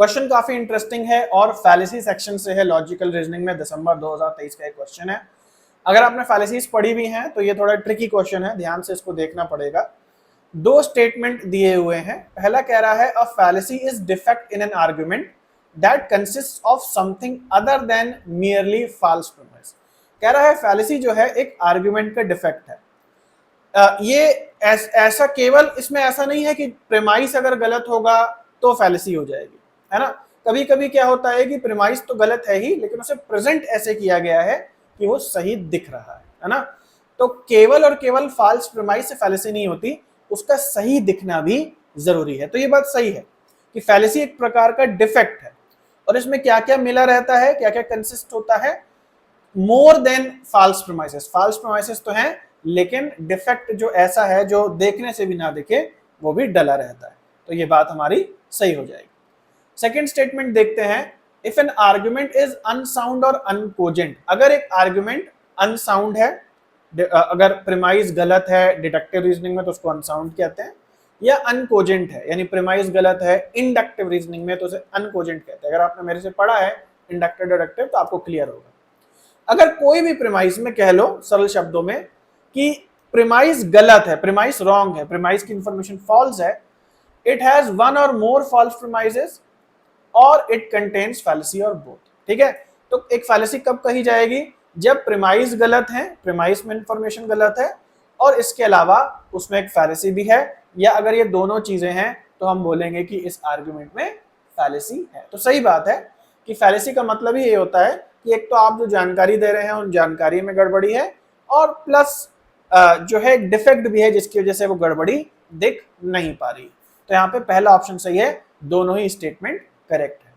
Question काफी interesting है और फैलेसी सेक्शन से है, लॉजिकल रीजनिंग में दिसंबर 2023 का एक क्वेश्चन है। अगर आपने फैलेसीज पढ़ी भी हैं तो ये थोड़ा ट्रिकी क्वेश्चन है, ध्यान से इसको देखना पड़ेगा। दो स्टेटमेंट दिए हुए हैं। पहला कह रहा है a fallacy is defect in an argument that consist of something other than merely false premise. कह रहा है फैलेसी जो है एक आर्गुमेंट का डिफेक्ट है। ये ऐसा केवल इसमें ऐसा नहीं है कि प्रीमाइस अगर गलत होगा तो फैलेसी हो जाएगी, है ना। कभी कभी क्या होता है कि प्रीमाइस तो गलत है ही, लेकिन उसे प्रेजेंट ऐसे किया गया है कि वो सही दिख रहा है ना। तो केवल और केवल फॉल्स प्रीमाइस से फैलेसी नहीं होती, उसका सही दिखना भी जरूरी है। तो ये बात सही है कि फैलेसी एक प्रकार का डिफेक्ट है। और इसमें क्या क्या मिला रहता है, क्या क्या कंसिस्ट होता है, more than false premises. False premises तो हैं, लेकिन डिफेक्ट जो ऐसा है जो देखने से भी ना दिखे वो भी डला रहता है। तो ये बात हमारी सही हो जाएगी। सेकेंड स्टेटमेंट देखते हैं, if an argument is unsound और अनकोजेंट। अगर एक आर्ग्यूमेंट अनसाउंड है, अगर प्रीमाइस गलत है डिडक्टिव रीजनिंग में तो उसको अनसाउंड कहते हैं, या अनकोजेंट है यानी प्रीमाइस गलत है इंडक्टिव रीजनिंग में तो उसे अनकोजेंट कहते हैं। अगर आपने मेरे से पढ़ा है इंडक्टिव डिडक्टिव तो आपको क्लियर होगा। अगर कोई भी प्रीमाइस में कह लो सरल शब्दों में कि प्रीमाइस गलत है, प्रीमाइस रॉन्ग है, प्रीमाइस की इंफॉर्मेशन फॉल्स है, इट हैज वन और मोर फॉल्स प्रीमाइसेस और इट कंटेन्स फैलेसी और बोथ। ठीक है, तो एक फैलेसी कब कही जाएगी, जब प्रीमाइस गलत है, प्रीमाइस में इंफॉर्मेशन गलत है और इसके अलावा उसमें एक फैलेसी भी है, या अगर ये दोनों चीजें हैं तो हम बोलेंगे कि इस आर्गुमेंट में फैलेसी है। तो सही बात है कि फैलेसी का मतलब ही ये होता है कि एक तो आप जो जानकारी दे रहे हैं उन जानकारी में गड़बड़ी है, और प्लस जो है एक डिफेक्ट भी है जिसकी वजह से वो गड़बड़ी दिख नहीं पा रही। तो यहाँ पे पहला ऑप्शन सही है, दोनों ही स्टेटमेंट करेक्ट है।